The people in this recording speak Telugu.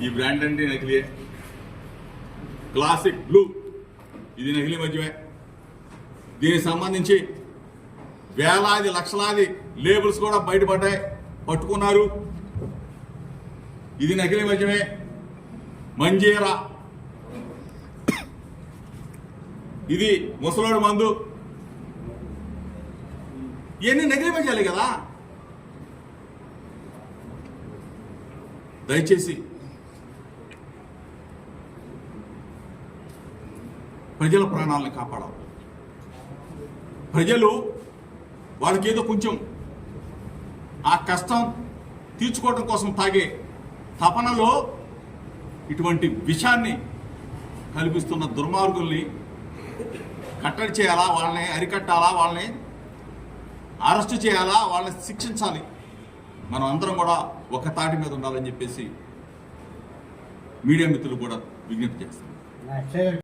ఈ బ్రాండ్ అంటే నకిలీ. క్లాసిక్ బ్లూ ఇది నకిలీ మద్యమే. దీనికి సంబంధించి వేలాది లక్షలాది లేబుల్స్ కూడా బయటపడ్డాయి, పట్టుకున్నారు. ఇది నకిలీ మద్యమే. మంజీరా ఇది ముసలోడు మందు. ఇవన్నీ నకిలీ మద్యాలే కదా. దయచేసి ప్రజల ప్రాణాలను కాపాడాలి. ప్రజలు వాళ్ళకి ఏదో కొంచెం ఆ కష్టం తీర్చుకోవడం కోసం తాగే తపనలో ఇటువంటి విషాన్ని కల్పిస్తున్న దుర్మార్గుల్ని కట్టడి చేయాలా, వాళ్ళని అరికట్టాలా, వాళ్ళని అరెస్టు చేయాలా, వాళ్ళని శిక్షించాలి. మనం అందరం కూడా ఒక తాటి మీద ఉండాలని చెప్పేసి మీడియా మిత్రులు కూడా విజ్ఞప్తి చేస్తాం.